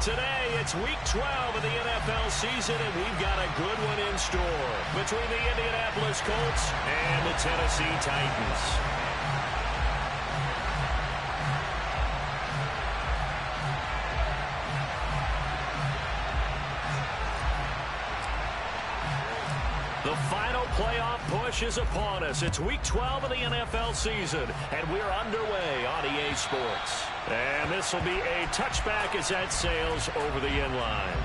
Today, it's Week 12 of the NFL season, and we've got a good one in store between the Indianapolis Colts and the Tennessee Titans. The final playoff push is upon us. It's Week 12 of the NFL season, and we're underway on EA Sports. And this will be a touchback as that sails over the end line.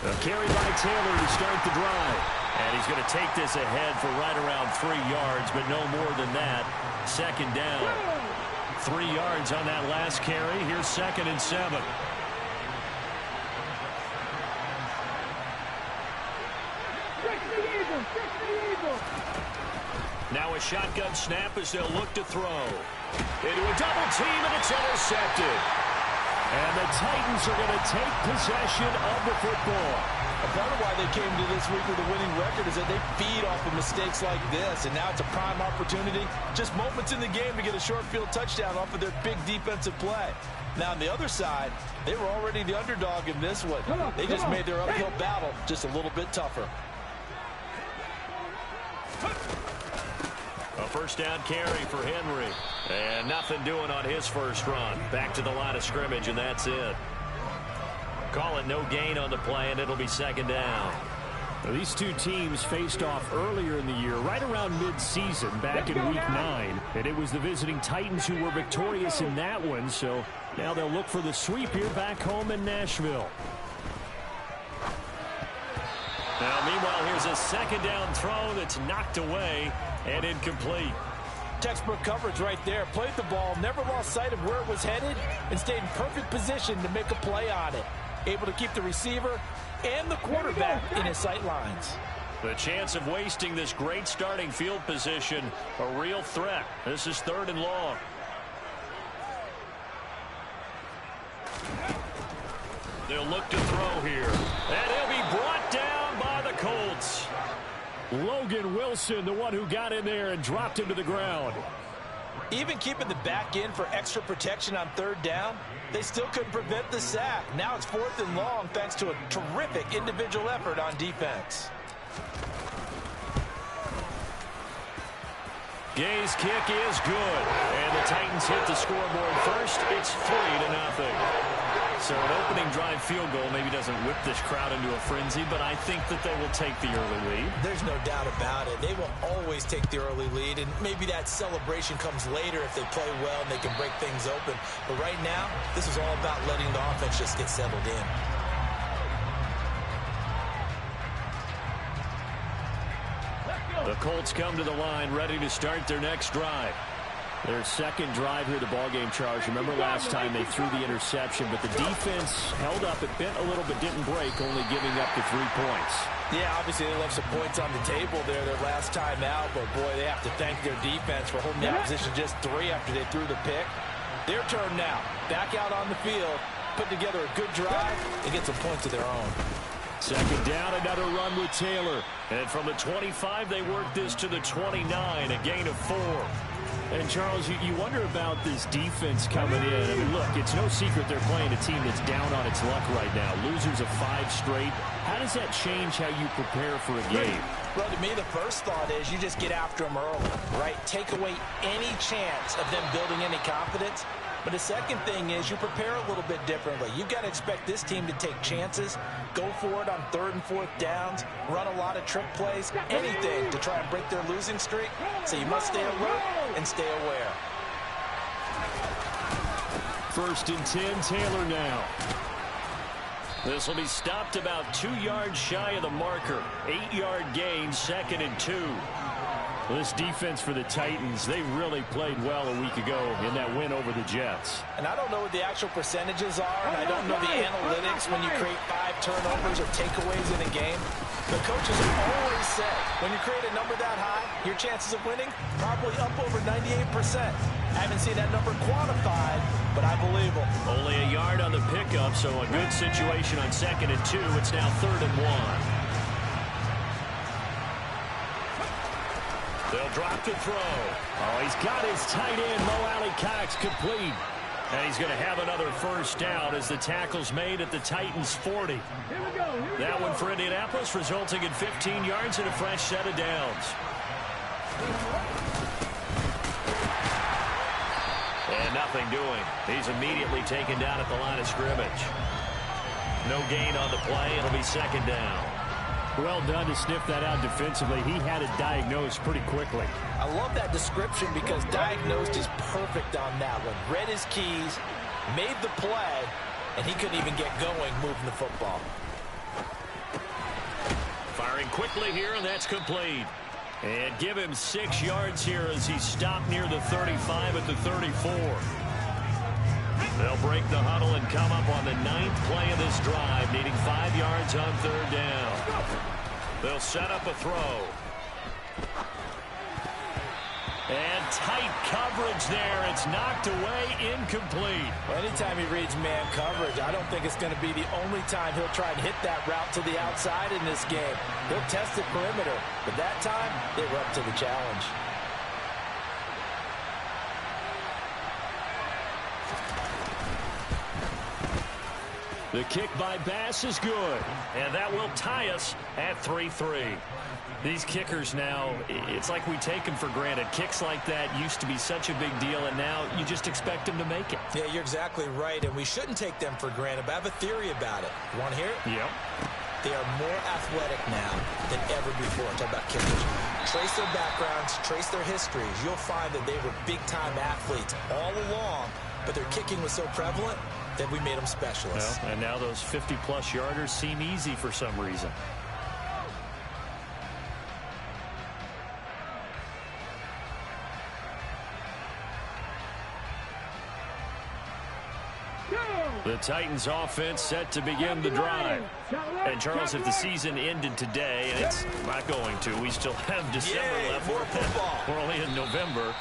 A carry by Taylor to start the drive. And he's going to take this ahead for right around 3 yards, but no more than that. Second down. 3 yards on that last carry. Here's 2nd and 7. Now a shotgun snap as they'll look to throw. Into a double team, and it's intercepted. And the Titans are going to take possession of the football. A part of why they came to this week with a winning record is that they feed off of mistakes like this, and now it's a prime opportunity, just moments in the game to get a short field touchdown off of their big defensive play. Now on the other side, they were already the underdog in this one. They just made their uphill battle just a little bit tougher. A first down carry for Henry. And nothing doing on his first run. Back to the line of scrimmage, and that's it. Call it no gain on the play, and it'll be 2nd down. Now, these two teams faced off earlier in the year, right around mid-season, back in Week 9. And it was the visiting Titans who were victorious in that one, so now they'll look for the sweep here back home in Nashville. Now, meanwhile, here's a 2nd down throw that's knocked away and incomplete. Textbook coverage right there. Played the ball, never lost sight of where it was headed, and stayed in perfect position to make a play on it. Able to keep the receiver and the quarterback in his sight lines. The chance of wasting this great starting field position, a real threat. This is 3rd and long. They'll look to throw here. And he'll be brought down by the Colts. Logan Wilson, the one who got in there and dropped him to the ground. Even keeping the back in for extra protection on 3rd down, they still couldn't prevent the sack. Now it's 4th and long thanks to a terrific individual effort on defense. Gay's kick is good. And the Titans hit the scoreboard first. It's 3-0. So an opening drive field goal maybe doesn't whip this crowd into a frenzy, but I think that they will take the early lead. There's no doubt about it. They will always take the early lead, and maybe that celebration comes later if they play well and they can break things open. But right now, this is all about letting the offense just get settled in. The Colts come to the line ready to start their next drive. Their second drive here, the ballgame, Charles. Remember last time they threw the interception, but the defense held up. It bent a little but didn't break, only giving up the 3 points. Yeah, obviously they left some points on the table there their last time out, but boy, they have to thank their defense for holding the opposition just 3 after they threw the pick. Their turn now. Back out on the field, put together a good drive, and get some points of their own. 2nd down, another run with Taylor. And from the 25, they work this to the 29, a gain of 4. And, Charles, you wonder about this defense coming in. I mean, look, it's no secret they're playing a team that's down on its luck right now. Losers of 5 straight. How does that change how you prepare for a game? Well, to me, the first thought is you just get after them early, right? Take away any chance of them building any confidence. But the second thing is you prepare a little bit differently. You've got to expect this team to take chances, go for it on 3rd and 4th downs, run a lot of trick plays, anything to try and break their losing streak. So you must stay alert and stay aware. 1st and 10, Taylor now. This will be stopped about 2 yards shy of the marker. 8-yard gain, 2nd and 2. Well, this defense for the Titans, they really played well a week ago in that win over the Jets. And I don't know what the actual percentages are, and I don't know the analytics when you create 5 turnovers or takeaways in a game. The coaches have always said, when you create a number that high, your chances of winning probably up over 98%. I haven't seen that number quantified, but I believe them. Only a yard on the pickup, so a good situation on 2nd and 2. It's now 3rd and 1. They'll drop to throw. Oh, he's got his tight end, Mo Alley-Cox, complete. And he's going to have another first down as the tackle's made at the Titans' 40. That one for Indianapolis, resulting in 15 yards and a fresh set of downs. And nothing doing. He's immediately taken down at the line of scrimmage. No gain on the play. It'll be 2nd down. Well done to sniff that out defensively. He had it diagnosed pretty quickly. I love that description because diagnosed is perfect on that one. Read his keys, made the play, and he couldn't even get going moving the football. Firing quickly here, and that's complete. And give him 6 yards here as he stopped near the 35 at the 34. They'll break the huddle and come up on the 9th play of this drive, needing 5 yards on 3rd down. They'll set up a throw. And tight coverage there. It's knocked away, incomplete. Well, anytime he reads man coverage, I don't think it's going to be the only time he'll try and hit that route to the outside in this game. He'll test the perimeter, but that time they were up to the challenge. The kick by Bass is good. And that will tie us at 3-3. These kickers now, it's like we take them for granted. Kicks like that used to be such a big deal, and now you just expect them to make it. Yeah, you're exactly right, and we shouldn't take them for granted, but I have a theory about it. You want to hear it? Yep. They are more athletic now than ever before. Talk about kickers. Trace their backgrounds, trace their histories. You'll find that they were big-time athletes all along, but their kicking was so prevalent that we made them specialists. Well, and now those 50-plus yarders seem easy for some reason. The Titans offense set to begin the drive. And Charles, if the season ended today, and it's not going to, we still have December left. More football. We're only in November,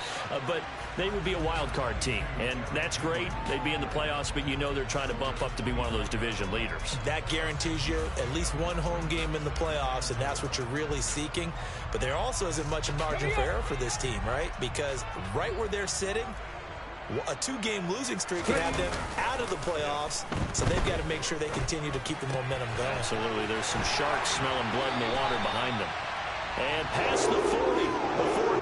but they would be a wild card team, and that's great. They'd be in the playoffs, but you know they're trying to bump up to be one of those division leaders. That guarantees you at least one home game in the playoffs, and that's what you're really seeking. But there also isn't much margin for error for this team, right? Because right where they're sitting, a 2-game losing streak can have them out of the playoffs, so they've got to make sure they continue to keep the momentum going. Absolutely. There's some sharks smelling blood in the water behind them. And past the 40.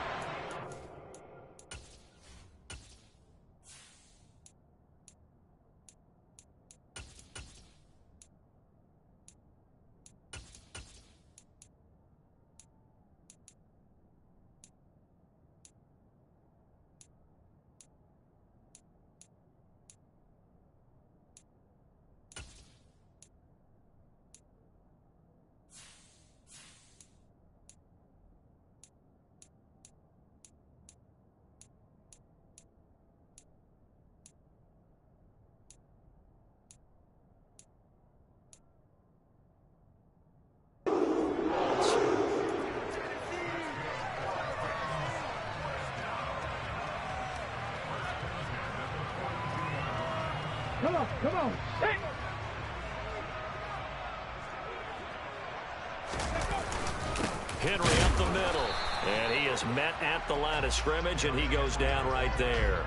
Come on. Hey. Henry up the middle. And he is met at the line of scrimmage, and he goes down right there.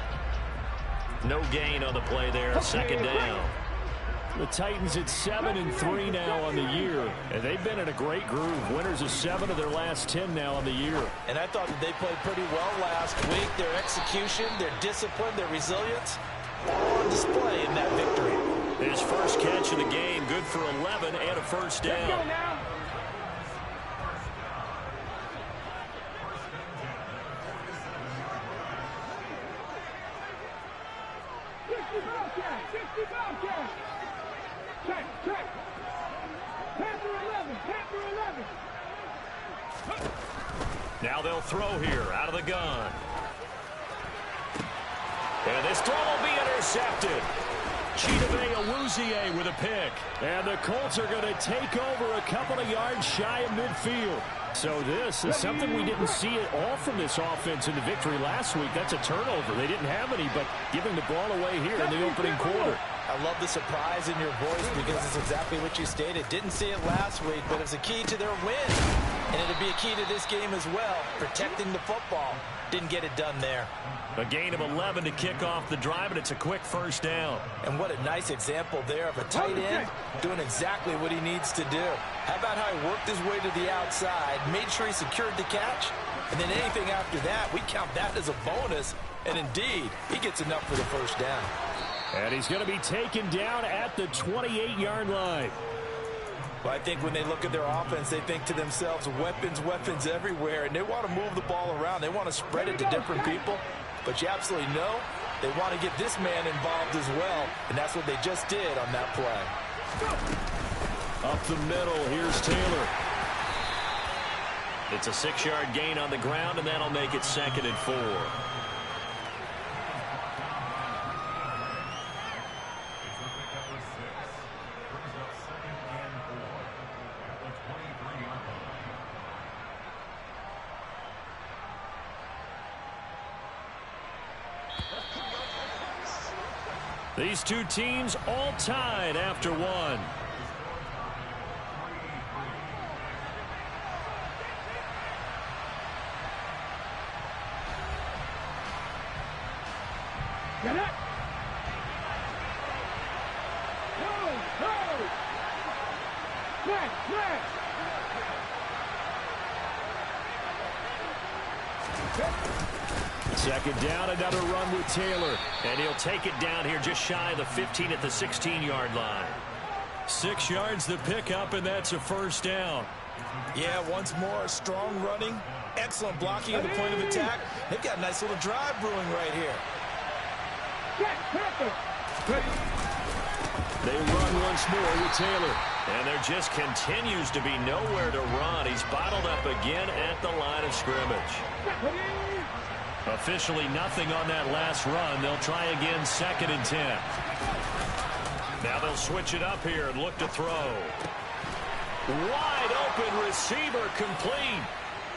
No gain on the play there. 2nd down. The Titans at 7-3 now on the year, and they've been in a great groove. Winners of 7 of their last 10 now on the year. And I thought that they played pretty well last week. Their execution, their discipline, their resilience, all on display in that victory. His first catch of the game, good for 11 and a first down. Let's go now. Check. Panther 11. Now they'll throw here out of the gun. And this throw will be intercepted. Chidobe Awuzie with a pick. And the Colts are going to take over a couple of yards shy of midfield. So this is something we didn't see at all from this offense in the victory last week. That's a turnover. They didn't have any, but giving the ball away here in the opening quarter. I love the surprise in your voice because it's exactly what you stated. Didn't see it last week, but it's a key to their win. And it'll be a key to this game as well, protecting the football. Didn't get it done there. A gain of 11 to kick off the drive, and it's a quick first down. And what a nice example there of a tight end doing exactly what he needs to do. How about how he worked his way to the outside, made sure he secured the catch, and then anything after that, we count that as a bonus. And indeed, he gets enough for the first down. And he's going to be taken down at the 28-yard line. Well, I think when they look at their offense, they think to themselves, weapons, weapons everywhere, and they want to move the ball around. They want to spread it to different people, but you absolutely know they want to get this man involved as well, and that's what they just did on that play. Up the middle, here's Taylor. It's a 6-yard gain on the ground, and that'll make it 2nd and 4. These two teams all tied after one. Get it! Go! Next! Second down, another run with Taylor. And he'll take it down here just shy of the 15 at the 16-yard line. 6 yards the pickup, and that's a first down. Yeah, once more, strong running, excellent blocking at the point of attack. They've got a nice little drive brewing right here. They run once more with Taylor. And there just continues to be nowhere to run. He's bottled up again at the line of scrimmage. Officially nothing on that last run. They'll try again 2nd and 10. Now they'll switch it up here and look to throw. Wide open receiver complete.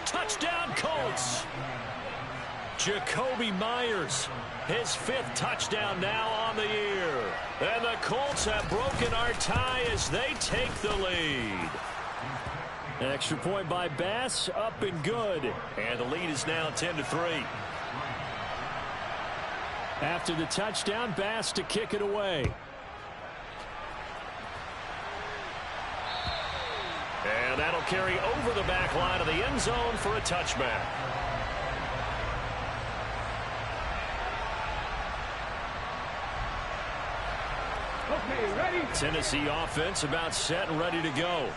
Touchdown Colts. Jacoby Myers, his 5th touchdown now on the year. And the Colts have broken our tie as they take the lead. An extra point by Bass, up and good. And the lead is now 10-3. After the touchdown, Bass to kick it away. And that'll carry over the back line of the end zone for a touchback. Okay, ready? Tennessee offense about set and ready to go.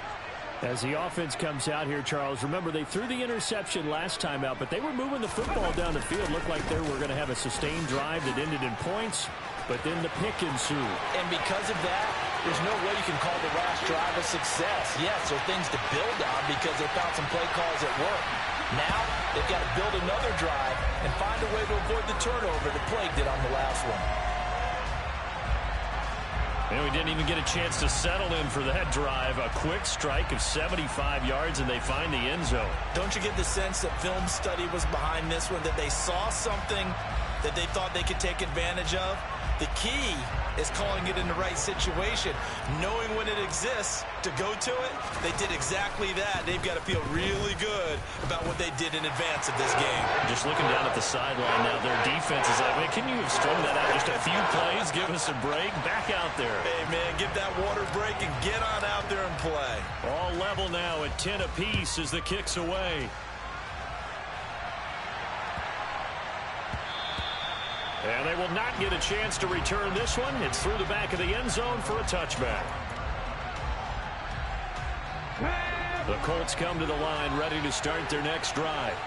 As the offense comes out here, Charles, remember they threw the interception last time out, but they were moving the football down the field. Looked like they were going to have a sustained drive that ended in points, but then the pick ensued. And because of that, there's no way you can call the last drive a success. Yes, there are things to build on because they found some play calls at work. Now, they've got to build another drive and find a way to avoid the turnover that plagued it on the last one. And we didn't even get a chance to settle in for that drive. A quick strike of 75 yards, and they find the end zone. Don't you get the sense that film study was behind this one, that they saw something that they thought they could take advantage of? The key is calling it in the right situation, knowing when it exists to go to it. They did exactly that. They've got to feel really good about what they did in advance of this game. Just looking down at the sideline now, their defense is like, man, can you have strung that out just a few plays? Give us a break. Back out there. Hey, man, give that water break and get on out there and play. All level now at 10 apiece as the kick's away. And they will not get a chance to return this one. It's through the back of the end zone for a touchback. The Colts come to the line ready to start their next drive.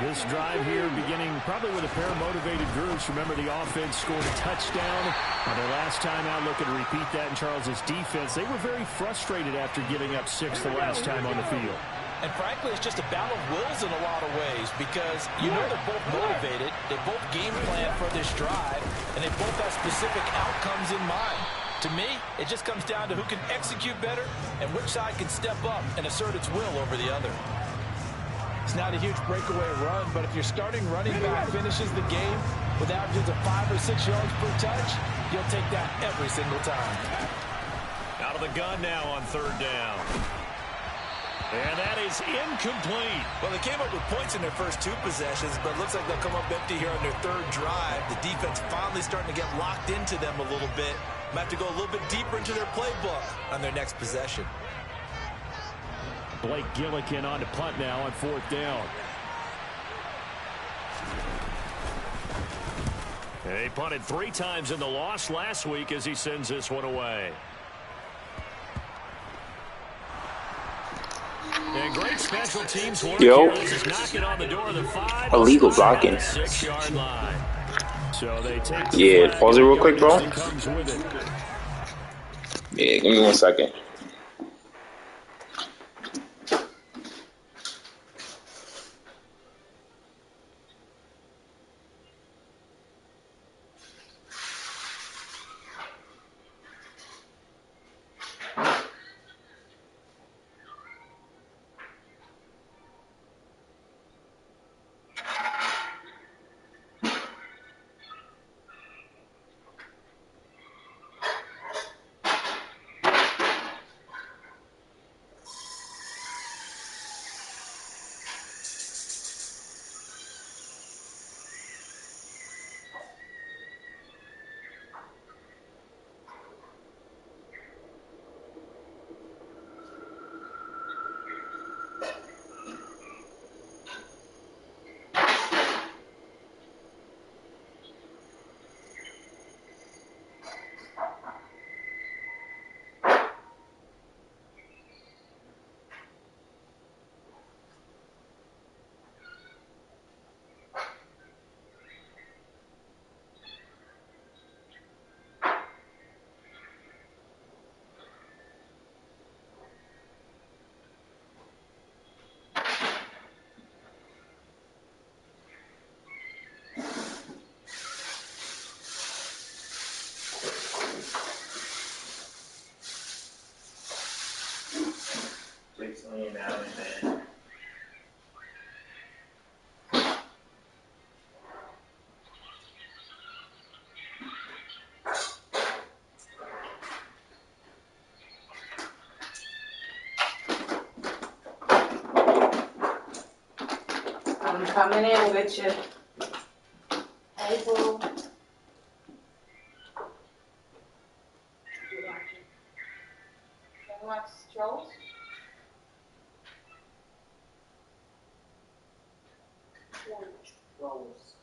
This drive here beginning probably with a pair of motivated groups. Remember, the offense scored a touchdown on their last time out. Looking to repeat that in Charles's defense. They were very frustrated after giving up 6 the last time on the field. And frankly, it's just a battle of wills in a lot of ways because you know they're both motivated, they both game plan for this drive, and they both have specific outcomes in mind. To me, it just comes down to who can execute better and which side can step up and assert its will over the other. It's not a huge breakaway run, but if your starting running back finishes the game with averages of 5 or 6 yards per touch, you'll take that every single time. Out of the gun now on third down. And that is incomplete. Well, they came up with points in their first 2 possessions, but it looks like they'll come up empty here on their third drive. The defense finally starting to get locked into them a little bit. Might have to go a little bit deeper into their playbook on their next possession. Blake Gillikin on to punt now on fourth down. And he punted 3 times in the loss last week as he sends this one away. And great special teams work here. This is knocking on the door of the 5. Illegal blocking. 6-yard line. So they take the Yeah, pause it real quick, bro. Comes with it. Yeah, give me 1 second. I'm coming in with you. Hey, boo. You want strolls? Strolls.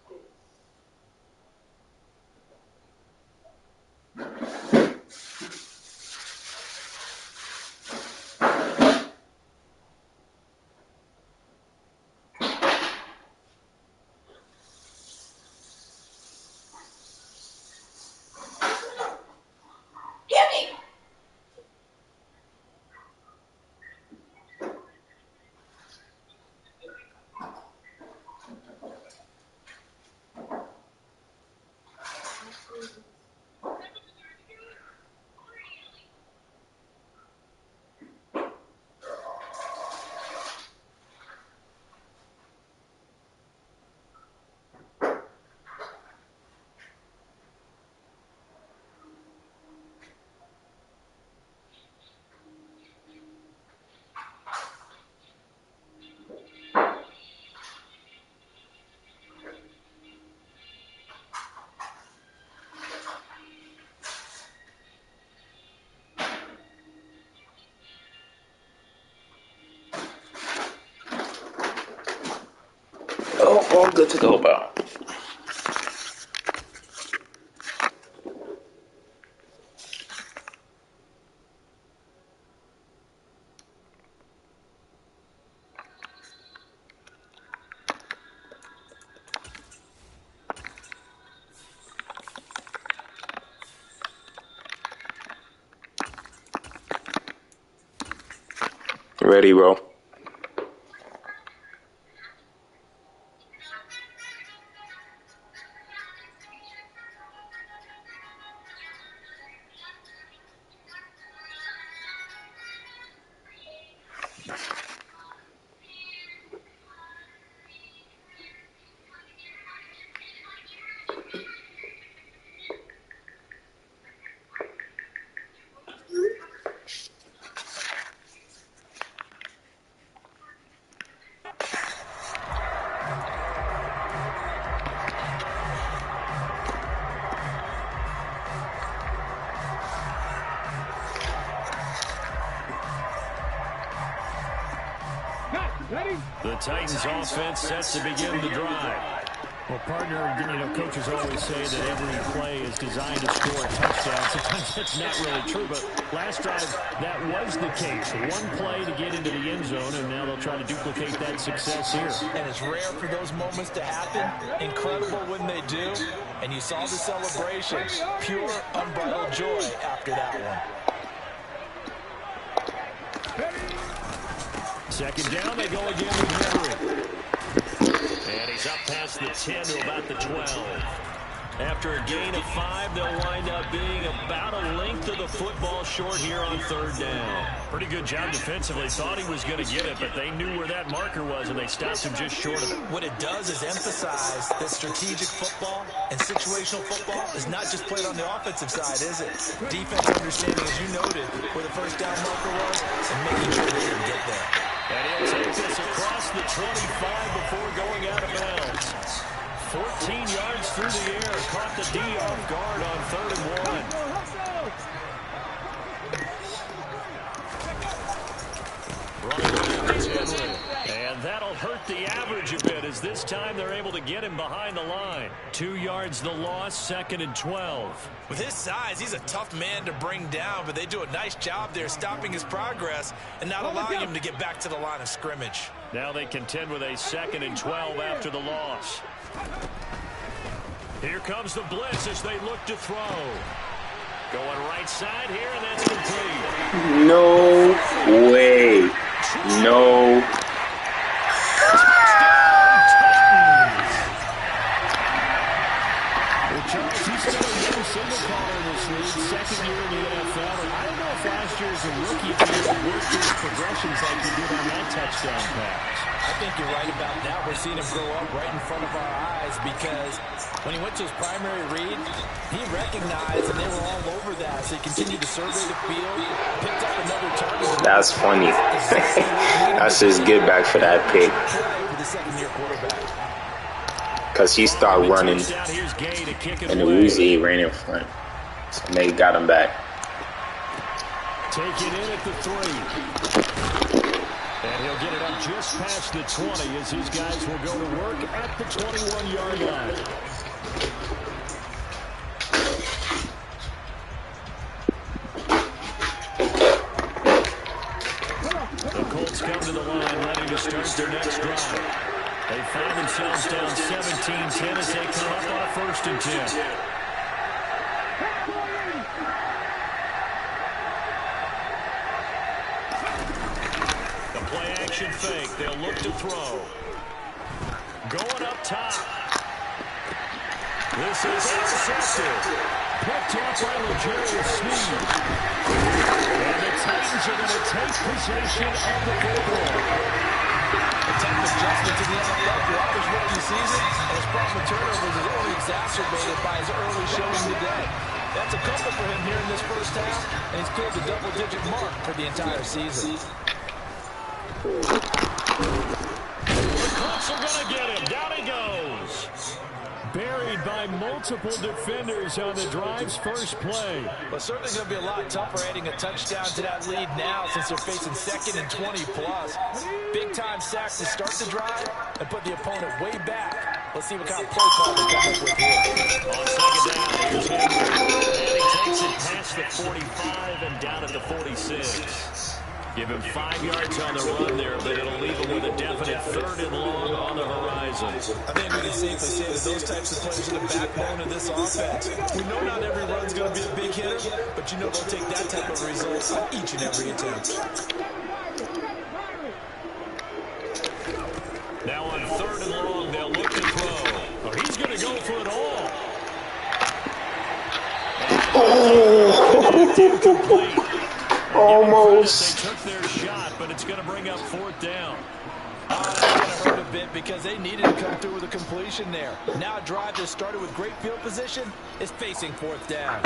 Oh, all good to go, bro. Ready, bro. The Titans offense set to begin the drive. Well, partner, coaches always say that every play is designed to score a touchdown. Sometimes that's not really true, but last drive, that was the case. One play to get into the end zone, and now they'll try to duplicate that success here. And it's rare for those moments to happen. Incredible when they do. And you saw the celebration. Pure, unbridled joy after that one. Second down, they go again with Henry. And he's up past the 10 to about the 12. After a gain of 5, they'll wind up being about a length of the football short here on third down. Pretty good job defensively. Thought he was going to get it, but they knew where that marker was, and they stopped him just short of it. What it does is emphasize that strategic football and situational football is not just played on the offensive side, is it? Defense understanding, as you noted, where the first down marker was and making sure they didn't get there. And he'll take this across the 25 before going out of bounds. 14 yards through the air. Caught the D off guard on 3rd and 1. Running back is Henry. And that'll hurt the average a bit as this time they're able to get him behind the line. 2 yards the loss, 2nd and 12. With his size, he's a tough man to bring down, but they do a nice job there stopping his progress and not allowing him to get back to the line of scrimmage. Now they contend with a 2nd and 12 after the loss. Here comes the blitz as they look to throw. Going right side here, and that's complete. No way. No. Charles, he's still a young single caller in this league, 2nd year in the NFL. And I don't know if last year as a rookie if he ever worked his progressions like he did on that touchdown pass. I think you're right about that. We're seeing him grow up right in front of our eyes because when he went to his primary read, he recognized and they were all over that. So he continued to survey the field, picked up another target. That's funny. That's just get back for that pick. For the second-year quarterback. Because he started running, and the Uzi ran in front. So they got him back. Take it in at the 3. And he'll get it up just past the 20 as his guys will go to work at the 21-yard line. The Colts come to the line ready to start their next drive. They find themselves down 17-10 as they come up on a 1st and 10. The play-action fake. They'll look to throw. Going up top. This is intercepted. Picked up by L'Jarius Sneed. And the Titans are going to take possession of the football. A tough adjustment to the NFL throughout his rookie season, and his problem with turnovers is only exacerbated by his early showing today. That's a comfort for him here in this first half, and he's cleared the double-digit mark for the entire season. The Colts are going to get him. Down he goes. Buried by multiple defenders on the drive's first play. But certainly going to be a lot tougher adding a touchdown to that lead now since they're facing 2nd and 20+. Big-time sacks to start the drive and put the opponent way back. Let's see what kind of play call they come up with here. On 2nd down, here's Henry. And he takes it past the 45 and down at the 46. Give him 5 yards on the run there, but it'll leave him with a definite 3rd and long on the horizon. I think we can safely say that those types of plays are the backbone of this offense. We know not every run's going to be a big hitter, but you know they'll take that type of results on each and every attempt. Now on 3rd and long, they'll look to throw. Oh, he's going to go for it all. Incomplete. Almost. They took their shot, but it's going to bring up 4th down. That's going to hurt a bit because they needed to come through with a completion there. Now a drive that started with great field position is facing 4th down.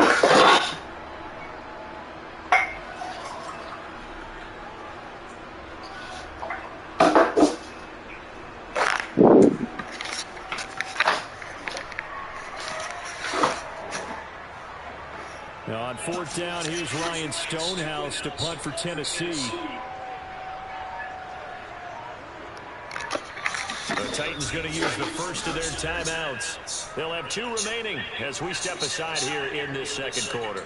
Now on 4th down, here's Ryan Stonehouse to punt for Tennessee. Titans going to use the first of their timeouts. They'll have 2 remaining as we step aside here in this second quarter.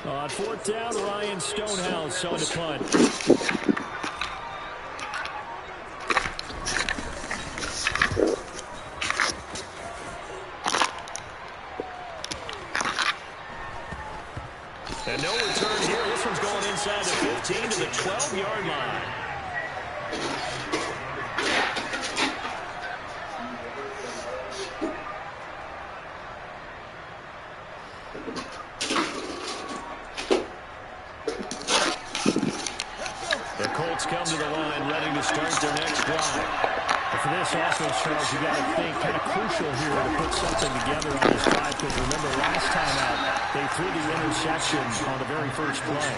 On 4th down, Ryan Stonehouse on the punt. And no return here. This one's going inside the 15 to the 12-yard line. The Colts come to the line, ready to start their next drive. But for this offense, Charles, you got to think kind of crucial here to put something together on this drive, because remember last time out, they threw the interception on the very first play.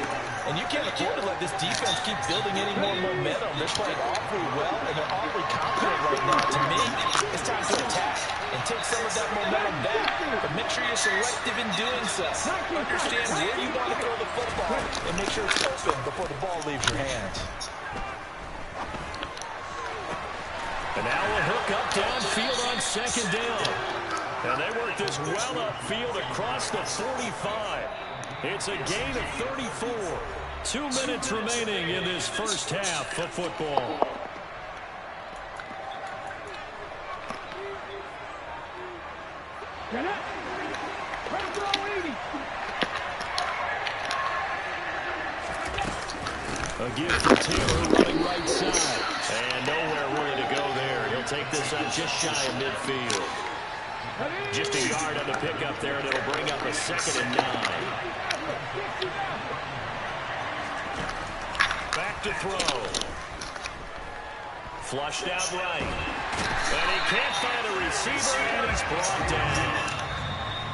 And you can't afford to let this defense keep building any more momentum. They're playing awfully well, and they're awfully confident right now. To me, it's time to attack and take some of that momentum back. But make sure you're selective in doing so. Understand where you want to throw the football, and make sure it's open before the ball leaves your hands. And now a hook up downfield on 2nd down. And they work this well upfield across the 45. It's a gain of 34. 2 minutes remaining in this first half of football. A give for Taylor running right side. And nowhere really to go there. He'll take this up just shy of midfield. Just a yard on the pickup there, and it'll bring up a 2nd and 9. Back to throw. Flushed out right. And he can't find a receiver, and he's brought down.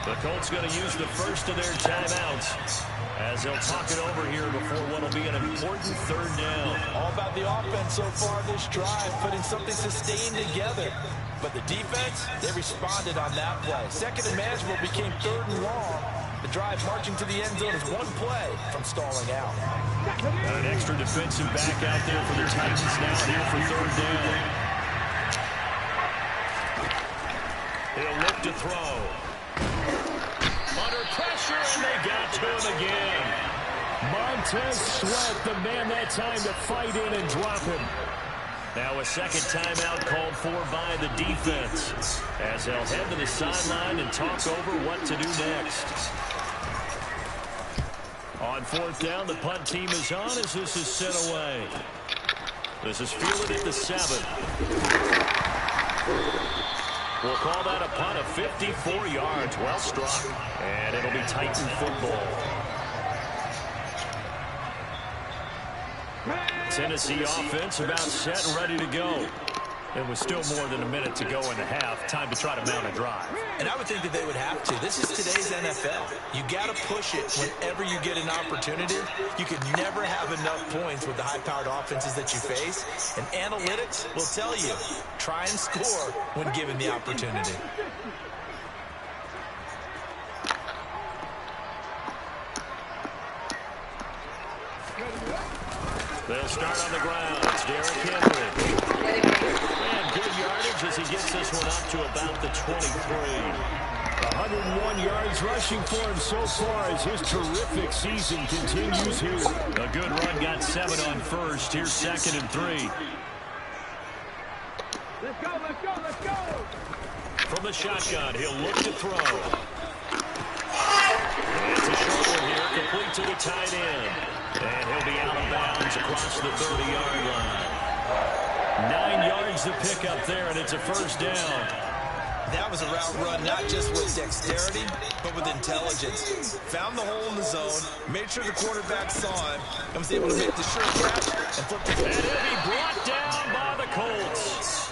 The Colts going to use the first of their timeouts as they'll talk it over here before what will be an important 3rd down. All about the offense so far this drive, putting something sustained together. But the defense, they responded on that play. 2nd and manageable became 3rd and long. The drive marching to the end zone is 1 play from stalling out. An extra defensive back out there for the Titans now here for 3rd down. He'll look to throw. Under pressure, and they got to him again. Montez Sweat, the man that time to fight in and drop him. Now a 2nd timeout called for by the defense as they'll head to the sideline and talk over what to do next. On 4th down, the punt team is on as this is sent away. This is fielded at the 7. We'll call that a punt of 54 yards. Well struck. And it'll be Titan football. Tennessee offense about set and ready to go. It was still more than a minute to go in the half. Time to try to mount a drive. And I would think that they would have to. This is today's NFL. You got to push it whenever you get an opportunity. You can never have enough points with the high-powered offenses that you face. And analytics will tell you, try and score when given the opportunity. They'll start on the ground. It's Derrick Henry. And good yardage as he gets this one up to about the 23. 101 yards rushing for him so far as his terrific season continues here. A good run, got 7 on first. Here's 2nd and 3. Let's go, let's go, let's go! From the shotgun, he'll look to throw. And it's a short one here, complete to the tight end. And he'll be out of bounds across the 30-yard line. 9 yards to pick up there, and it's a 1st down. That was a route run not just with dexterity, but with intelligence. Found the hole in the zone, made sure the quarterback saw him, and was able to make the sure catch and flip the And he'll be brought down by the Colts.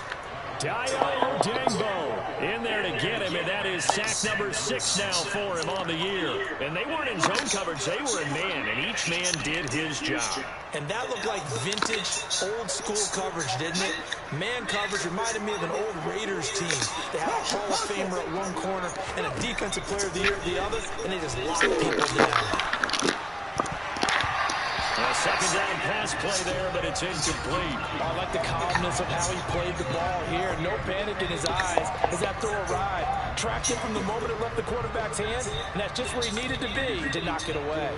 Dayo Odeyingbo in there to get him, and that is sack number 6 now for him on the year. And they weren't in zone coverage, they were in man, and each man did his job. And that looked like vintage, old-school coverage, didn't it? Man coverage reminded me of an old Raiders team. They had a Hall of Famer at one corner and a Defensive Player of the Year at the other, and they just locked people down. A second down pass play there, but it's incomplete. I like the calmness of how he played the ball here. No panic in his eyes as that throw arrived. Tracked it from the moment it left the quarterback's hand, and that's just where he needed to be to knock it away.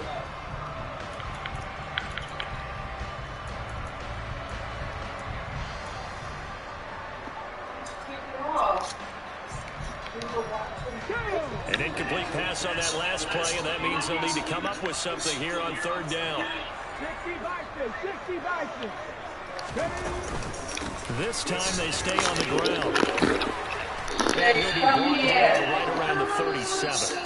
An incomplete pass on that last play, and that means they'll need to come up with something here on third down. 60 Vikings. This time they stay on the ground. And he'll be brought down right around the 37.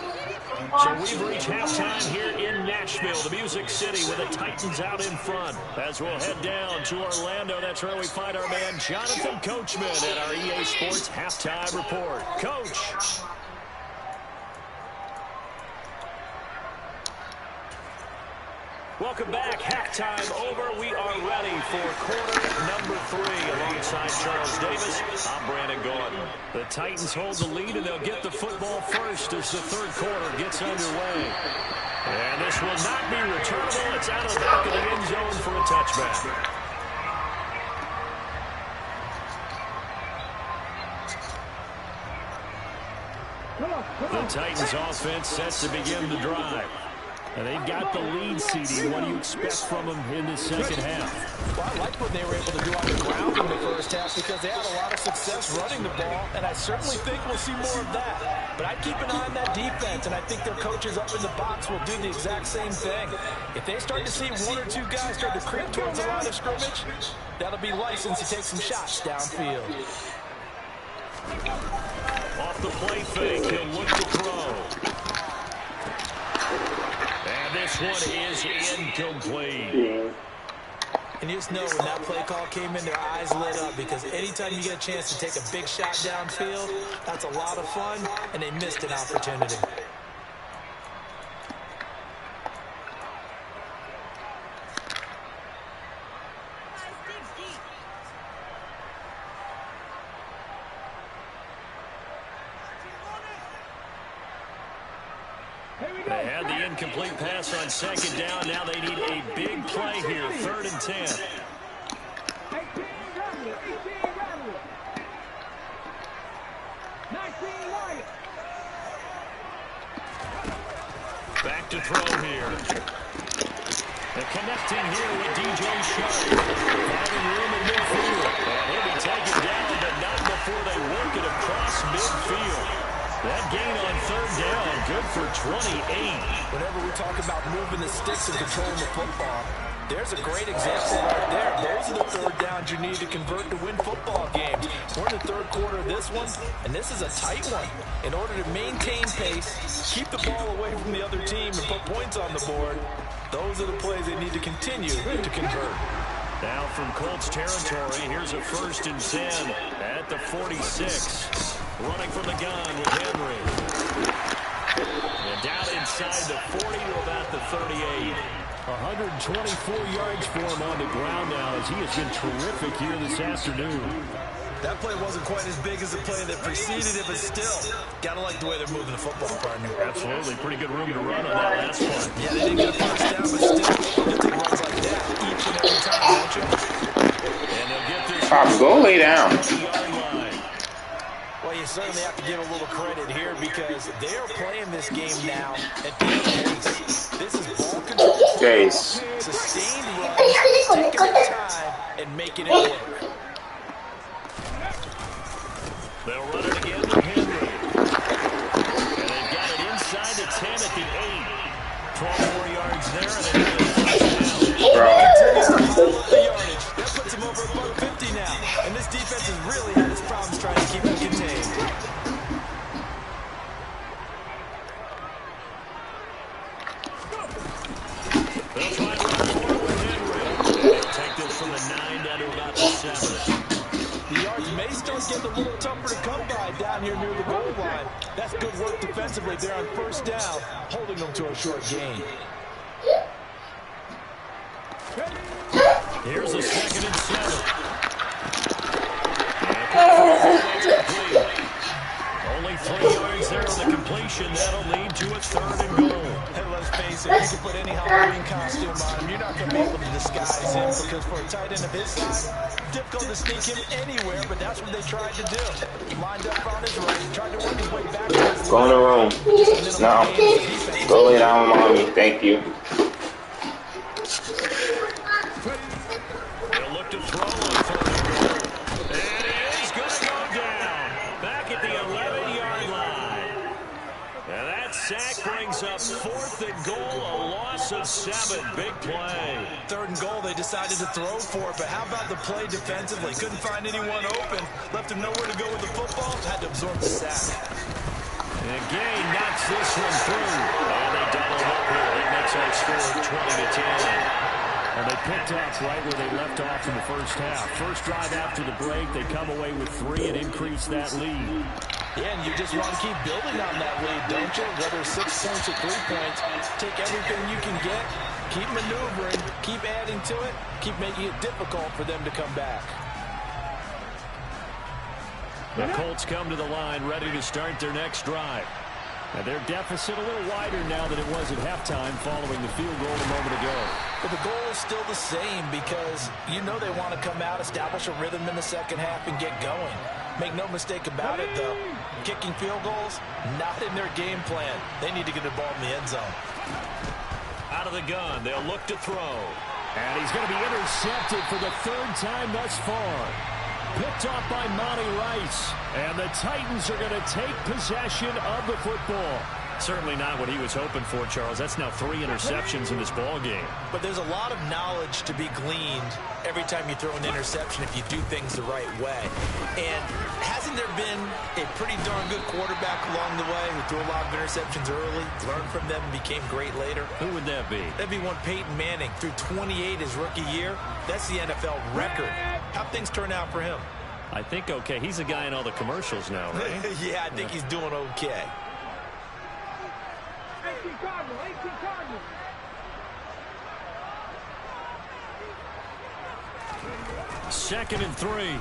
So we've reached halftime here in Nashville, the Music City, with the Titans out in front. As we'll head down to Orlando, that's where we find our man Jonathan Coachman at our EA Sports Halftime Report. Coach. Welcome back. Halftime over. We are ready for quarter number 3. Alongside Charles Davis, I'm Brandon Gordon. The Titans hold the lead, and they'll get the football first as the third quarter gets underway. And this will not be returnable. It's out of the back of the end zone for a touchback. The Titans offense set to begin the drive. And they've got the lead, CD. What do you expect from them in the second half? Well, I liked what they were able to do on the ground in the first half because they had a lot of success running the ball, and I certainly think we'll see more of that. But I'd keep an eye on that defense, and I think their coaches up in the box will do the exact same thing. If they start to see one or two guys start to creep towards the line of scrimmage, that'll be license to take some shots downfield. Off the play fake, he'll look to throw. And this one is incomplete. And you just know when that play call came in, their eyes lit up because anytime you get a chance to take a big shot downfield, that's a lot of fun, and they missed an opportunity. They had the incomplete pass on second down. Now they need a big play here, 3rd and 10. Back to throw here. They're connecting here with DJ Sharp. Having room in midfield. And he'll be taken down, but not before they work it across midfield. That gain on 3rd down, good for 28. Whenever we talk about moving the sticks and controlling the football, there's a great example right there. Those are the 3rd downs you need to convert to win football games. We're in the 3rd quarter of this one, and this is a tight one. In order to maintain pace, keep the ball away from the other team, and put points on the board, those are the plays they need to continue to convert. Now from Colts territory, here's a 1st and 10 at the 46. Running from the gun with Henry. And down inside the 40 to about the 38. 124 yards for him on the ground now as he has been terrific here this afternoon. That play wasn't quite as big as the play that preceded it, but still, gotta like the way they're moving the football, partner. Absolutely. Pretty good room to run on that last one. Yeah, they didn't get a first down, but still, you'll take runs like that each and every time, won't you? And they'll get this. Go lay down. Well, you certainly have to give a little credit here because they are playing this game now at their pace. This is ball control, sustained runs, taking their time, and making it work. They'll run it again with Henry. And they've got it inside the 10 at the 8. 12 more yards there, and they get a touchdown. The yardage. That puts him over $150 now. And this defense has really had its problems trying to keep him contained. may start getting a little tougher to come by down here near the goal line. That's good work defensively there on first down, holding them to a short gain. Here's a 2nd and 7. Only 3 yards there on the completion. That'll lead to a 3rd and goal. Hey, let's face it, you can put any Halloween costume on him. You're not going to be able to disguise him because for a tight end of his size, difficult to sneak him anywhere, but that's what they tried to do. Lined up on his right, tried to work his way back to his Go in the room. No. Go lay down with mommy. Thank you. They'll look to throw on 3rd and goal. And it is going to go down. Back at the 11-yard line. And that sack brings up 4th and goal, a loss of 7. Big play. 3rd and goal, they decided to throw for it, but how about the play defensively? Couldn't find anyone open, left him nowhere to go with the football, had to absorb the sack. And Gay knocks this one through. And they double up here. That makes our score 20-10. And they picked up right where they left off in the first half. First drive after the break, they come away with 3 and increase that lead. Yeah, and you just want to keep building on that lead, don't you? Whether 6 points or 3 points, take everything you can get, keep maneuvering, keep adding to it, keep making it difficult for them to come back. The Colts come to the line ready to start their next drive. And their deficit a little wider now than it was at halftime following the field goal a moment ago. But the goal is still the same because you know they want to come out, establish a rhythm in the second half, and get going. Make no mistake about it, though. Kicking field goals, not in their game plan. They need to get the ball in the end zone. Out of the gun, they'll look to throw. And he's going to be intercepted for the 3rd time thus far. Picked off by Monty Rice. And the Titans are going to take possession of the football. Certainly not what he was hoping for, Charles. That's now 3 interceptions in this ball game. But there's a lot of knowledge to be gleaned every time you throw an interception if you do things the right way. And hasn't there been a pretty darn good quarterback along the way who threw a lot of interceptions early, learned from them, and became great later? Who would that be? That'd be one Peyton Manning. Threw 28 his rookie year. That's the NFL record. How'd things turn out for him? I think okay. He's a guy in all the commercials now, right? Yeah, I think he's doing okay. 18 Cardinal, 18 Cardinal. Second and 3.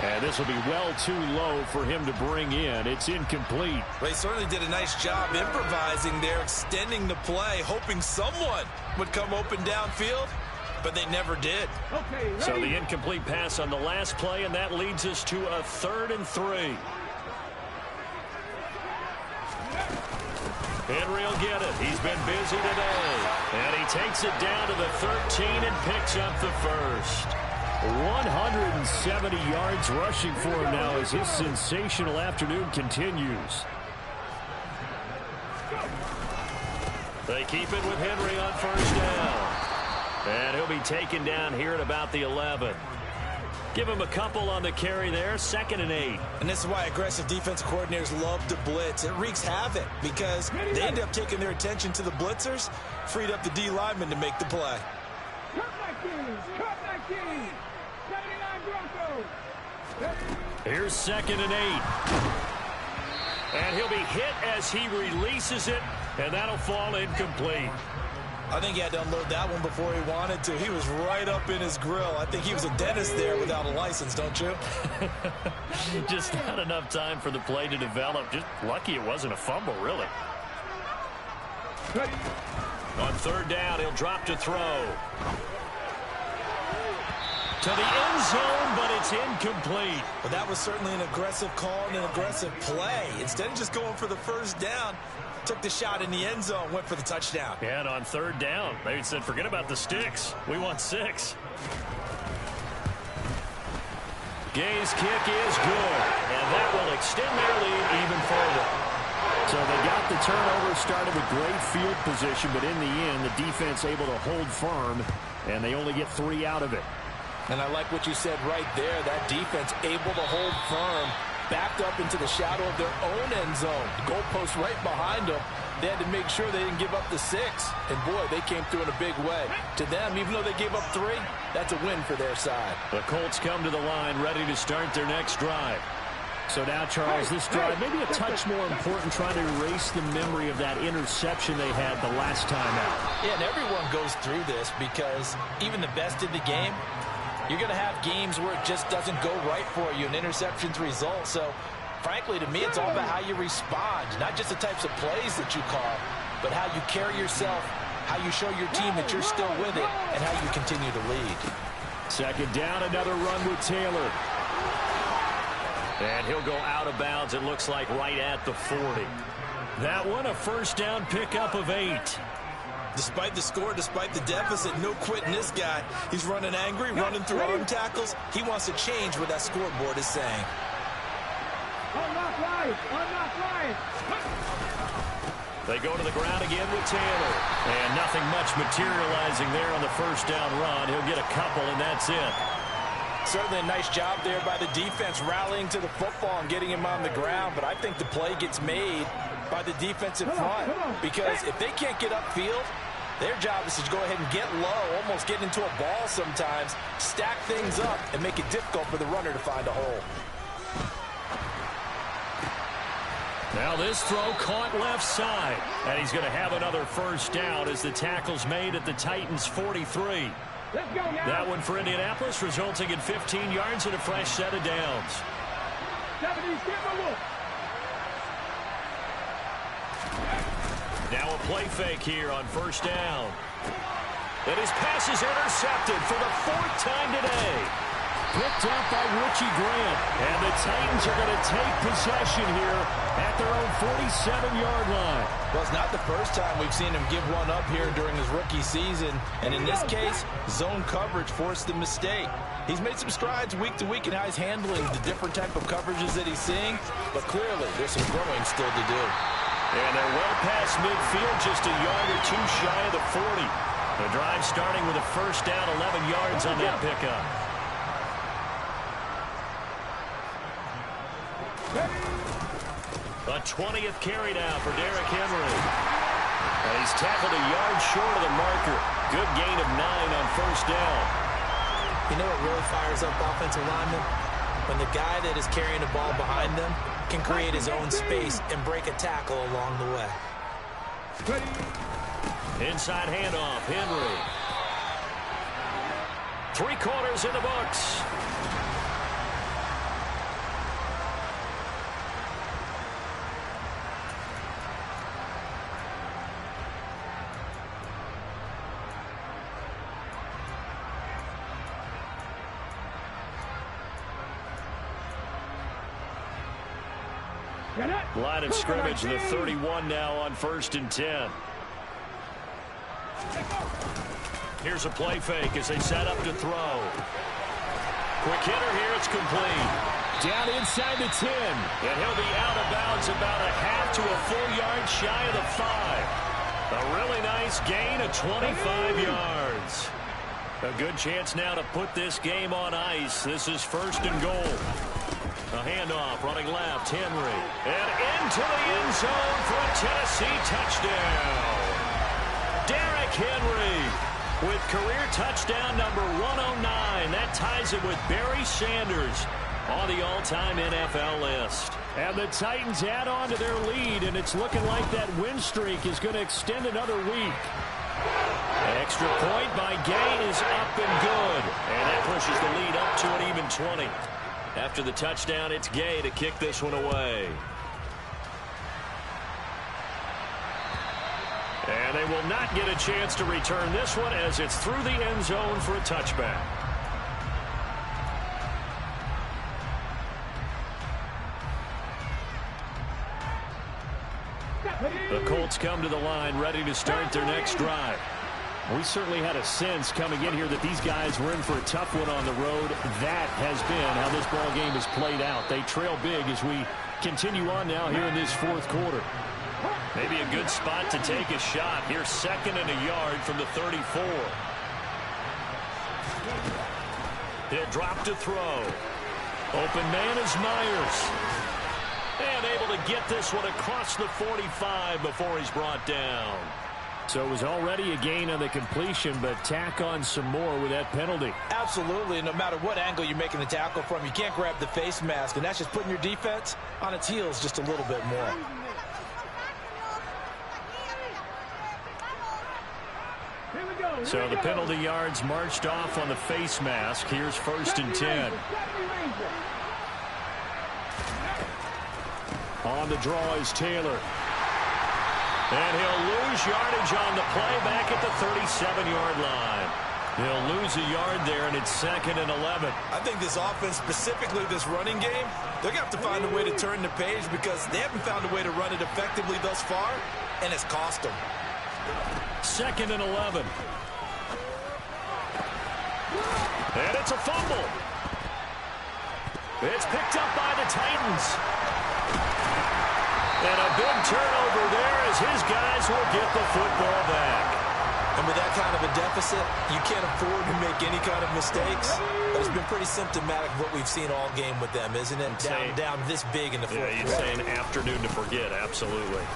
And this will be well too low for him to bring in. It's incomplete. Well, he certainly did a nice job improvising there, extending the play, hoping someone would come open downfield, but they never did. Okay, so the incomplete pass on the last play, and that leads us to a 3rd and 3. Henry will get it. He's been busy today. And he takes it down to the 13 and picks up the first. 170 yards rushing for him now as his sensational afternoon continues. They keep it with Henry on first down. And he'll be taken down here at about the 11. Give him a couple on the carry there, 2nd and 8. And this is why aggressive defensive coordinators love to blitz. It wreaks havoc because they end up taking their attention to the blitzers, freed up the D lineman to make the play. Cut my team! Cut my team! 79 Broncos! Here's 2nd and 8. And he'll be hit as he releases it, and that'll fall incomplete. I think he had to unload that one before he wanted to. He was right up in his grill. I think he was a dentist there without a license, don't you? Just not enough time for the play to develop. Just lucky it wasn't a fumble, really. On 3rd down, he'll drop to throw. To the end zone, but it's incomplete. Well, that was certainly an aggressive call and an aggressive play. Instead of just going for the first down, took the shot in the end zone, went for the touchdown. Yeah, and on 3rd down, they said, forget about the sticks. We want 6. Gay's kick is good, and that will extend their lead even further. So they got the turnover, started with great field position, but in the end, the defense able to hold firm, and they only get 3 out of it. And I like what you said right there. That defense able to hold firm, backed up into the shadow of their own end zone. The goalpost right behind them. they had to make sure they didn't give up the 6. And, boy, they came through in a big way. To them, even though they gave up 3, that's a win for their side. The Colts come to the line ready to start their next drive. So now, Charles, this drive maybe a touch more important, trying to erase the memory of that interception they had the last time out. Yeah, and everyone goes through this because even the best in the game, you're going to have games where it just doesn't go right for you, and interceptions result. So, frankly, to me, it's all about how you respond, not just the types of plays that you call, but how you carry yourself, how you show your team that you're still with it, and how you continue to lead. Second down, another run with Taylor. And he'll go out of bounds, it looks like, right at the 40. That one, a first down pickup of 8. Despite the score, despite the deficit, no quitting this guy. He's running angry, running through arm tackles. He wants to change what that scoreboard is saying. Unlock right. Unlock right. They go to the ground again with Taylor. And nothing much materializing there on the first down run. He'll get a couple, and that's it. Certainly a nice job there by the defense rallying to the football and getting him on the ground, but I think the play gets made by the defensive front because if they can't get upfield, their job is to go ahead and get low, almost get into a ball sometimes, stack things up, and make it difficult for the runner to find a hole. Now this throw caught left side, and he's going to have another first down as the tackle's made at the Titans' 43. Let's go now. That one for Indianapolis, resulting in 15 yards and a fresh set of downs. 70, skip a look. Now a play fake here on first down. And his pass is intercepted for the 4th time today. Picked up by Richie Grant. And the Titans are going to take possession here at their own 47-yard line. Well, it's not the first time we've seen him give one up here during his rookie season. And in this case, zone coverage forced the mistake. He's made some strides week to week in how he's handling the different type of coverages that he's seeing. But clearly, there's some growing still to do. And they're well past midfield, just a yard or 2 shy of the 40. The drive starting with a first down, 11 yards on that pickup. A 20th carry now for Derrick Henry. And he's tackled a yard short of the marker. Good gain of 9 on first down. You know what really fires up offensive linemen? When the guy that is carrying the ball behind them can create his own space and break a tackle along the way. Inside handoff, Henry. 3 quarters in the books. Line of scrimmage, the 31 now on 1st and 10. Here's a play fake as they set up to throw. Quick hitter here, it's complete. Down inside the 10. And he'll be out of bounds about a half to a full yard shy of the 5. A really nice gain of 25 yards. A good chance now to put this game on ice. This is 1st and goal. A handoff, running left, Henry. And into the end zone for a Tennessee touchdown. Derrick Henry with career touchdown number 109. That ties it with Barry Sanders on the all-time NFL list. And the Titans add on to their lead, and it's looking like that win streak is going to extend another week. Extra point by Gay is up and good. And that pushes the lead up to an even 20. After the touchdown, it's Gay to kick this one away. And they will not get a chance to return this one as it's through the end zone for a touchback. The Colts come to the line ready to start their next drive. We certainly had a sense coming in here that these guys were in for a tough one on the road. That has been how this ball game has played out. They trail big as we continue on now here in this 4th quarter. Maybe a good spot to take a shot. Here's 2nd and a yard from the 34. He'll drop to throw. Open man is Myers. And able to get this one across the 45 before he's brought down. So it was already a gain on the completion, but tack on some more with that penalty. Absolutely. No matter what angle you're making the tackle from, you can't grab the face mask, and that's just putting your defense on its heels just a little bit more. So the penalty yards marched off on the face mask. Here's 1st and 10. On the draw is Taylor. And he'll lose yardage on the play back at the 37-yard line. He'll lose a yard there, and it's 2nd and 11. I think this offense, specifically this running game, they're going to have to find a way to turn the page because they haven't found a way to run it effectively thus far, and it's cost them. 2nd and 11. And it's a fumble. It's picked up by the Titans. And a big turnover there as his guys will get the football back. And with that kind of a deficit, you can't afford to make any kind of mistakes. But it's been pretty symptomatic of what we've seen all game with them, isn't it? Down this big in the fourth quarter. You'd say an afternoon to forget, absolutely.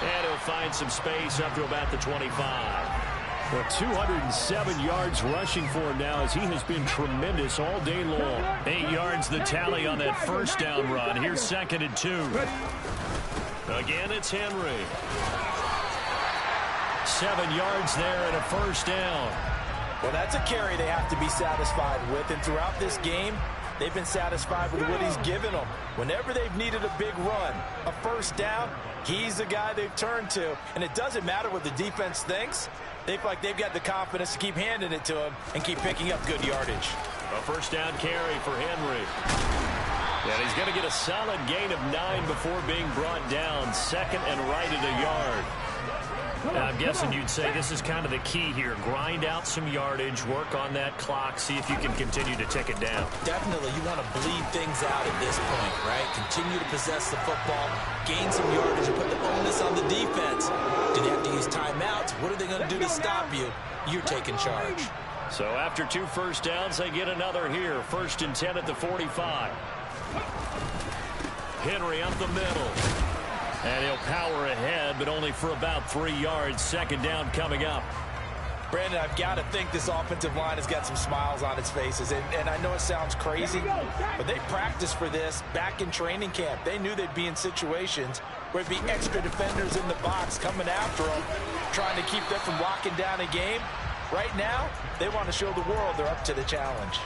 And he'll find some space up to about the 25. Well, 207 yards rushing for him now as he has been tremendous all day long. 8 yards the tally on that first down run. Here's 2nd and 2. Again, it's Henry. 7 yards there and a first down. Well, that's a carry they have to be satisfied with. And throughout this game, they've been satisfied with what he's given them. Whenever they've needed a big run, a first down, he's the guy they've turned to. And it doesn't matter what the defense thinks. They feel like they've got the confidence to keep handing it to him and keep picking up good yardage. A first down carry for Henry. And he's going to get a solid gain of 9 before being brought down. 2nd and right at a yard. And I'm guessing you'd say this is kind of the key here. Grind out some yardage, work on that clock, see if you can continue to tick it down. Definitely, you want to bleed things out at this point, right? Continue to possess the football, gain some yardage, and put the onus on the defense. Do they have to use timeouts? What are they going to do to stop you? You're taking charge. So after 2 first downs, they get another here. 1st and 10 at the 45. Henry up the middle. And he'll power ahead, but only for about 3 yards. 2nd down coming up. Brandon, I've got to think this offensive line has got some smiles on its faces. And I know it sounds crazy, but they practiced for this back in training camp. They knew they'd be in situations where it'd be extra defenders in the box coming after them, trying to keep them from locking down a game. Right now, they want to show the world they're up to the challenge.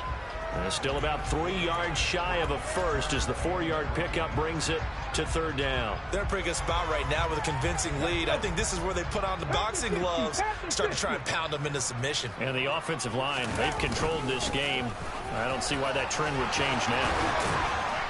And still about 3 yards shy of a first as the 4-yard pickup brings it to 3rd down. They're in a pretty good spot right now with a convincing lead. I think this is where they put on the boxing gloves, start to try and pound them into submission. And the offensive line, they've controlled this game. I don't see why that trend would change now.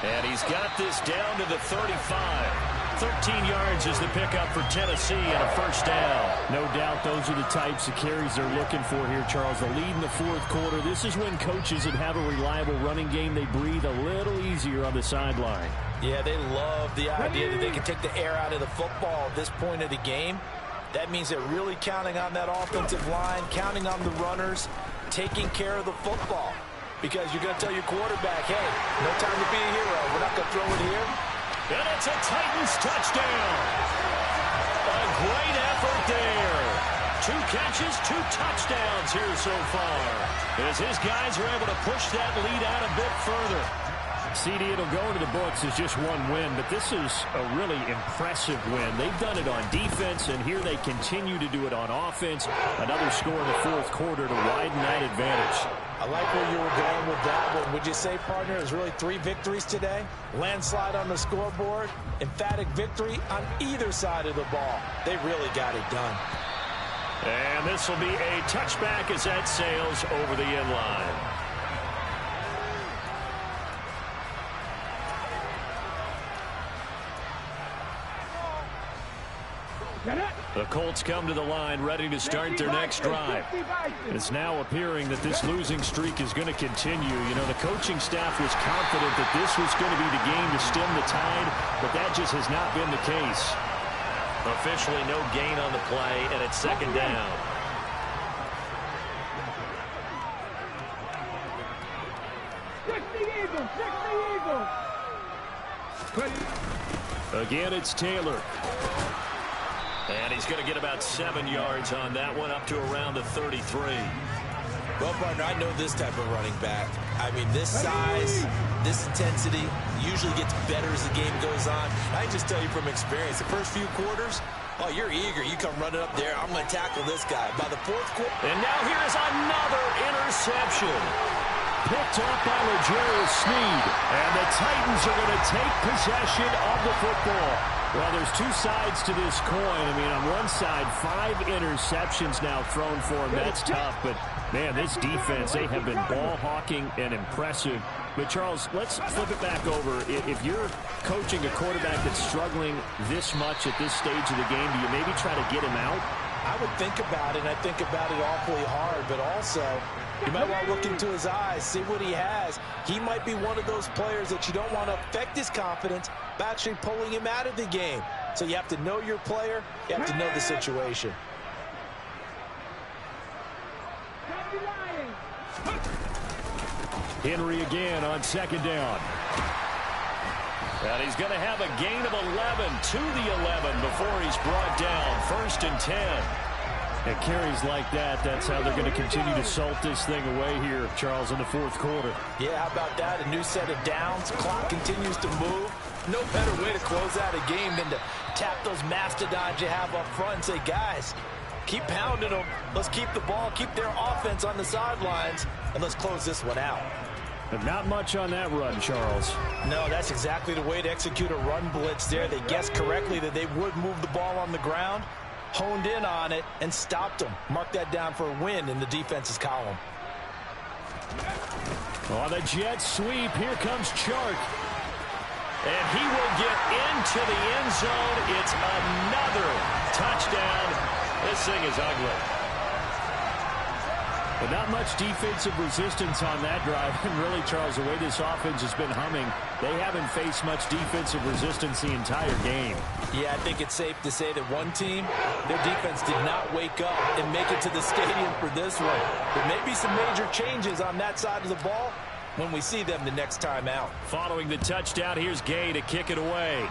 And he's got this down to the 35. 13 yards is the pickup for Tennessee and a first down. No doubt those are the types of carries they're looking for here, Charles. The lead in the 4th quarter. This is when coaches that have a reliable running game, they breathe a little easier on the sideline. Yeah, they love the idea that they can take the air out of the football at this point of the game. That means they're really counting on that offensive line, counting on the runners, taking care of the football. Because you're going to tell your quarterback, hey, no time to be a hero. We're not going to throw it here. And it's a Titans touchdown. A great effort there. 2 catches, 2 touchdowns here so far. As his guys are able to push that lead out a bit further. CD, it'll go into the books as just 1 win, but this is a really impressive win. They've done it on defense, and here they continue to do it on offense. Another score in the 4th quarter to widen that advantage. I like where you were going with that one. Would you say, partner, there's really 3 victories today? Landslide on the scoreboard, emphatic victory on either side of the ball. They really got it done. And this will be a touchback as that sails over the end line. The Colts come to the line ready to start their next drive. It's now appearing that this losing streak is going to continue. You know, the coaching staff was confident that this was going to be the game to stem the tide, but that just has not been the case. Officially no gain on the play, and it's 2nd down. Again, it's Taylor. And he's going to get about 7 yards on that one, up to around the 33. Well, partner, I know this type of running back. I mean, this size, this intensity usually gets better as the game goes on. I can just tell you from experience, the first few quarters, oh, you're eager. You come running up there. I'm going to tackle this guy. By the fourth quarter. And now here's another interception. Picked up by L'Jarius Sneed. And the Titans are going to take possession of the football. Well, there's two sides to this coin. I mean, on one side, 5 interceptions now thrown for him. That's tough. But, man, this defense, they have been ball hawking and impressive. But, Charles, let's flip it back over. If you're coaching a quarterback that's struggling this much at this stage of the game, do you maybe try to get him out? I would think about it, and I think about it awfully hard. But also, you might want to look into his eyes, see what he has. He might be one of those players that you don't want to affect his confidence by actually pulling him out of the game. So you have to know your player. You have to know the situation. Henry again on second down. And he's going to have a gain of 11 to the 11 before he's brought down. 1st and 10. And carries like that, that's how they're going to continue to salt this thing away here, Charles, in the fourth quarter. Yeah, how about that? A new set of downs. Clock continues to move. No better way to close out a game than to tap those mastodons you have up front and say, guys, keep pounding them. Let's keep the ball, keep their offense on the sidelines, and let's close this one out. But not much on that run, Charles. No, that's exactly the way to execute a run blitz there. They guessed correctly that they would move the ball on the ground, honed in on it, and stopped them. Mark that down for a win in the defense's column. On the jet sweep, here comes Chark. And he will get into the end zone. It's another touchdown. This thing is ugly. But not much defensive resistance on that drive. And really, Charles, the way this offense has been humming, they haven't faced much defensive resistance the entire game. Yeah, I think it's safe to say that one team, their defense did not wake up and make it to the stadium for this one. There may be some major changes on that side of the ball when we see them the next time out. Following the touchdown, here's Gay to kick it away.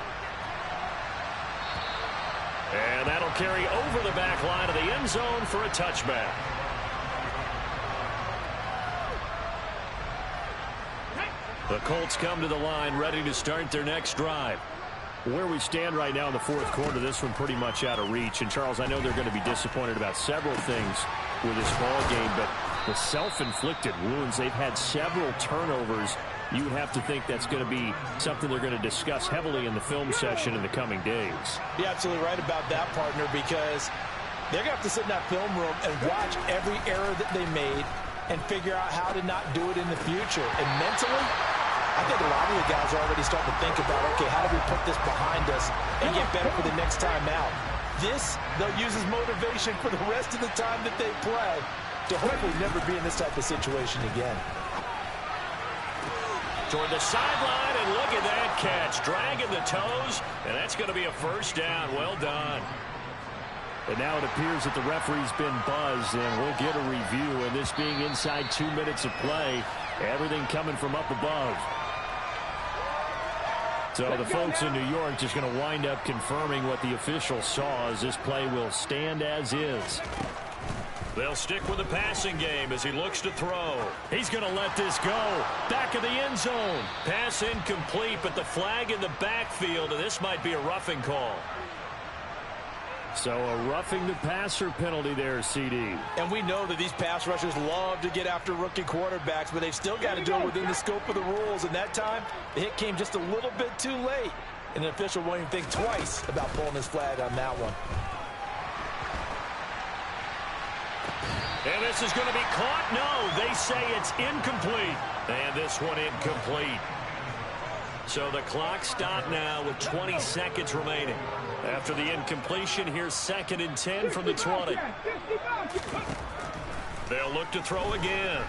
And that'll carry over the back line of the end zone for a touchback. The Colts come to the line, ready to start their next drive. Where we stand right now in the fourth quarter, this one pretty much out of reach. And, Charles, I know they're going to be disappointed about several things with this ball game, but the self-inflicted wounds, they've had several turnovers. You would have to think that's going to be something they're going to discuss heavily in the film session in the coming days. You're absolutely right about that, partner, because they're going to have to sit in that film room and watch every error that they made and figure out how to not do it in the future. And mentally, I think a lot of the guys are already starting to think about, okay, how do we put this behind us and get better for the next time out? This, they'll use as motivation for the rest of the time that they play to hopefully never be in this type of situation again. Toward the sideline, and look at that catch. Dragging the toes, and that's going to be a first down. Well done. And now it appears that the referee's been buzzed, and we'll get a review. And this being inside 2 minutes of play, everything coming from up above. So the folks in New York just going to wind up confirming what the official saw, as this play will stand as is. They'll stick with the passing game as he looks to throw. He's going to let this go. Back of the end zone. Pass incomplete, but the flag in the backfield, and this might be a roughing call. So a roughing the passer penalty there, CD. And we know that these pass rushers love to get after rookie quarterbacks, but they've still got to do it within the scope of the rules. And that time, the hit came just a little bit too late. And the official won't even think twice about pulling his flag on that one. And this is going to be caught. No, they say it's incomplete. And this one incomplete. So the clock stopped now with 20 seconds remaining. After the incompletion, here's 2nd and 10 from the 20. They'll look to throw again.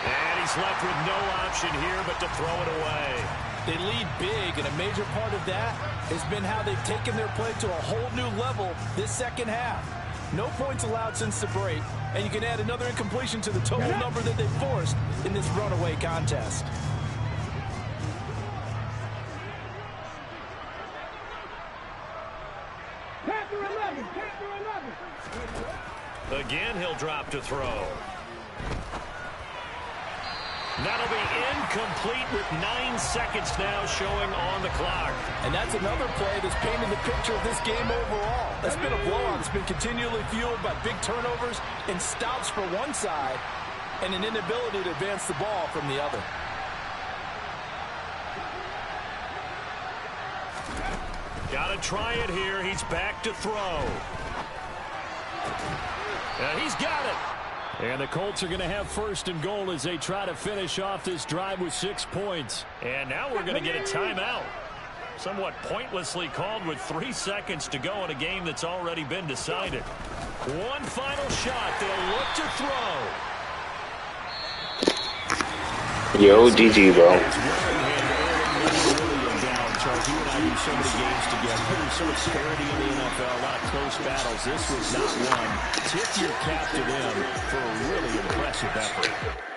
And he's left with no option here but to throw it away. They lead big, and a major part of that has been how they've taken their play to a whole new level this second half. No points allowed since the break, and you can add another incompletion to the total number that they forced in this runaway contest. Again, he'll drop to throw. That'll be incomplete with 9 seconds now showing on the clock. And that's another play that's painted the picture of this game overall. That's been a blowout. It's been continually fueled by big turnovers and stops for one side and an inability to advance the ball from the other. Got to try it here. He's back to throw. And he's got it. And the Colts are going to have first and goal as they try to finish off this drive with 6 points. And now we're going to get a timeout. Somewhat pointlessly called with 3 seconds to go in a game that's already been decided. One final shot. They'll look to throw. Yo, GG, bro. Charles, you and I do so many games together. There's so much parity in the NFL, a lot of close battles. This was not one. Tip your cap to them for a really impressive effort.